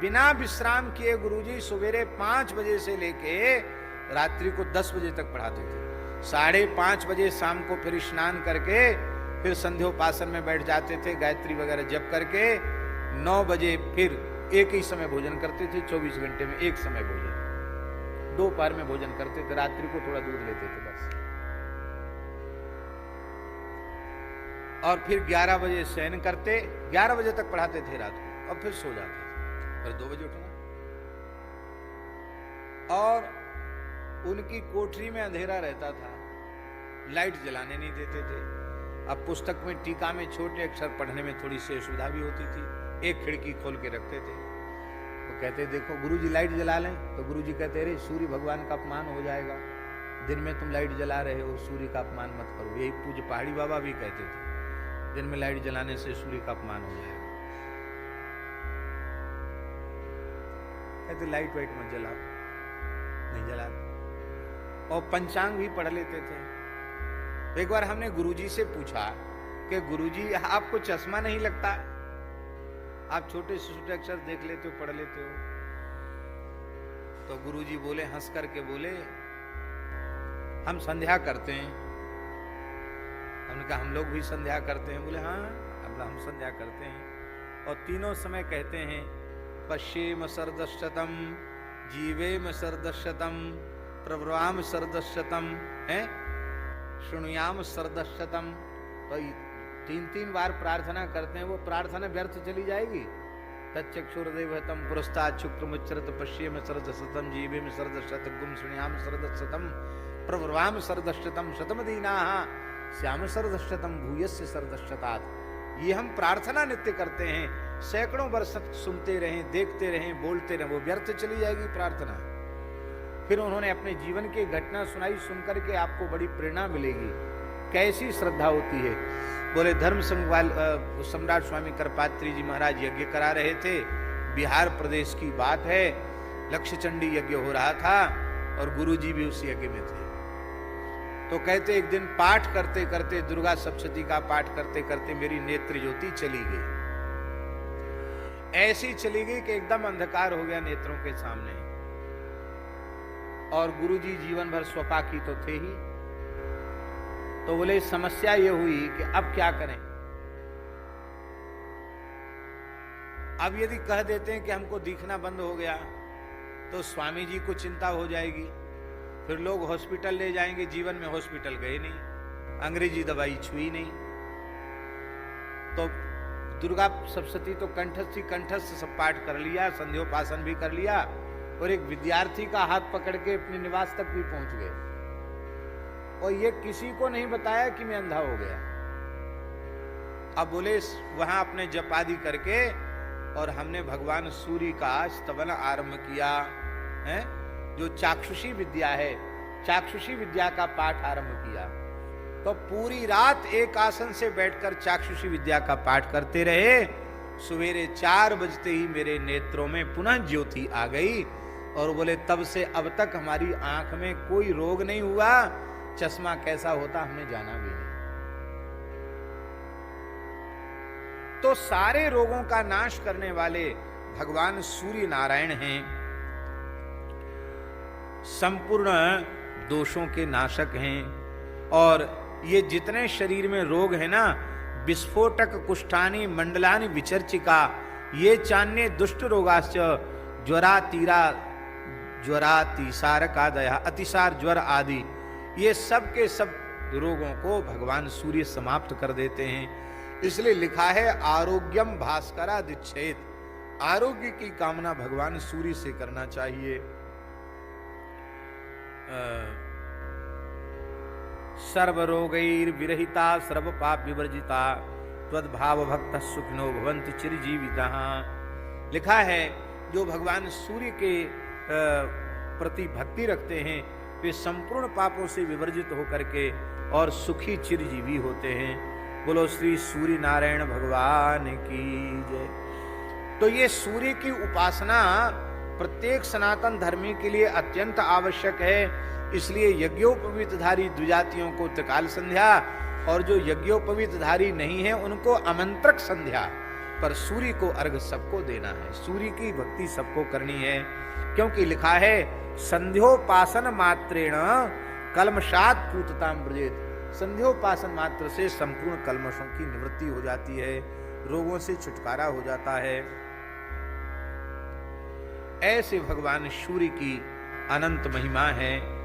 बिना विश्राम किए गुरुजी सवेरे 5 बजे से लेके रात्रि को 10 बजे तक पढ़ाते थे। 5:30 बजे शाम को फिर स्नान करके फिर संध्योपासन में बैठ जाते थे, गायत्री वगैरह जप करके 9 बजे फिर एक ही समय भोजन करते थे। 24 घंटे में एक समय भोजन, दोपहर में भोजन करते थे, रात्रि को थोड़ा दूध लेते थे बस। और फिर 11 बजे शयन करते, 11 बजे तक पढ़ाते थे रात को, और फिर सो जाते थे, फिर 2 बजे उठना। और उनकी कोठरी में अंधेरा रहता था, लाइट जलाने नहीं देते थे। अब पुस्तक में टीका में छोटे अक्षर पढ़ने में थोड़ी सी असुविधा भी होती थी, एक खिड़की खोल के रखते थे। तो कहते देखो गुरुजी लाइट जला लें, तो गुरुजी कहते अरे सूर्य भगवान का अपमान हो जाएगा, दिन में तुम लाइट जला रहे हो, सूर्य का अपमान मत करो। यही पूज्य पहाड़ी बाबा भी कहते थे, दिन में लाइट जलाने से सूर्य का अपमान हो जाएगा। कहते लाइट वाइट मत जलाओ, नहीं जलाते। और पंचांग भी पढ़ लेते थे। एक बार हमने गुरुजी से पूछा कि गुरुजी आपको चश्मा नहीं लगता, आप छोटे से छोटे अक्षर देख लेते हो, पढ़ लेते हो? तो गुरुजी बोले, हंस करके बोले, हम संध्या करते हैं। हमने कहा हम लोग भी संध्या करते हैं। बोले हाँ, अब हम संध्या करते हैं। और तीनों समय कहते हैं पश्येम शरदशतम, जीवेम शरदशतम, प्रब्रवाम शरदशतम, है शृणुयाम शरदशतम। तो 3-3 बार प्रार्थना करते हैं। वो प्रार्थना व्यर्थ चली जाएगी? तच्चक्षुर्देवतम पुरस्तात् शुक्रमुच्चरत पश्येम शरदशतम, जीवेम शरदशतम, गुम शृणुयाम शरदशतम, प्रब्रवाम शरदशतम, शतमदीनाः श्याम शरदशतम भूयस्य शरदशतात्। ये हम प्रार्थना नित्य करते हैं, सैकड़ों वर्ष सुनते रहें, देखते रहें, बोलते रहें, वो व्यर्थ चली जाएगी प्रार्थना। फिर उन्होंने अपने जीवन की घटना सुनाई, सुनकर के आपको बड़ी प्रेरणा मिलेगी, कैसी श्रद्धा होती है। बोले धर्म सम्राट स्वामी करपात्री जी महाराज यज्ञ करा रहे थे, बिहार प्रदेश की बात है, लक्ष्य चंडी यज्ञ हो रहा था और गुरुजी भी उस यज्ञ में थे। तो कहते एक दिन पाठ करते करते, दुर्गा सप्तशती का पाठ करते करते मेरी नेत्र ज्योति चली गई। ऐसी चली गई कि एकदम अंधकार हो गया नेत्रों के सामने। और गुरुजी जीवन भर स्वपाकी तो थे ही। तो बोले समस्या ये हुई कि अब क्या करें। अब यदि कह देते हैं कि हमको दिखना बंद हो गया तो स्वामी जी को चिंता हो जाएगी, फिर लोग हॉस्पिटल ले जाएंगे। जीवन में हॉस्पिटल गए नहीं, अंग्रेजी दवाई छुई नहीं। तो दुर्गा सप्तशती तो कंठस्थ सब पाठ कर लिया, संध्योपासन भी कर लिया, और एक विद्यार्थी का हाथ पकड़ के अपने निवास तक भी पहुंच गए। और ये किसी को नहीं बताया कि मैं अंधा हो गया। अब बोले वहां अपने जपादि करके और हमने भगवान सूर्य का स्तवन आरंभ किया है, जो चाक्षुषी विद्या है, चाक्षुषी विद्या का पाठ आरंभ किया। तो पूरी रात एक आसन से बैठकर चाक्षुषी विद्या का पाठ करते रहे। सवेरे 4 बजते ही मेरे नेत्रों में पुनः ज्योति आ गई। और बोले तब से अब तक हमारी आंख में कोई रोग नहीं हुआ, चश्मा कैसा होता हमने जाना भी नहीं। तो सारे रोगों का नाश करने वाले भगवान सूर्य नारायण हैं, संपूर्ण दोषों के नाशक हैं। और ये जितने शरीर में रोग है ना, विस्फोटक कुष्ठानी मंडलानि विचर्चिका, ये चान्य दुष्ट रोगाश्च ज्वरातिसार का दया, अतिसार ज्वर आदि, ये सब के सब रोगों को भगवान सूर्य समाप्त कर देते हैं। इसलिए लिखा है आरोग्यम भास्करादिच्छेद, आरोग्य की कामना भगवान सूर्य से करना चाहिए। सर्वरोगैर विरहिता सर्व पाप विवर्जिता त्वद्भाव भक्त सुखिनो भवन्ति चिरजीविताः। लिखा है जो भगवान सूर्य के प्रति भक्ति रखते हैं वे संपूर्ण पापों से विवर्जित होकर के और सुखी चिरजीवी होते हैं। बोलो श्री सूर्य नारायण भगवान की जय। तो ये सूर्य की उपासना प्रत्येक सनातन धर्मी के लिए अत्यंत आवश्यक है। इसलिए यज्ञोपवीतधारी द्विजातियों को त्रिकाल संध्या और जो यज्ञोपवीतधारी नहीं है उनको आमंत्रक संध्या, पर सूर्य को अर्घ सबको देना है, सूर्य की भक्ति सबको करनी है। क्योंकि लिखा है संध्योपासन मात्रेण कलमशात पूतताम ब्रजेत, संध्योपासन मात्र से संपूर्ण कलमशों की निवृत्ति हो जाती है, रोगों से छुटकारा हो जाता है। ऐसे भगवान सूर्य की अनंत महिमा है।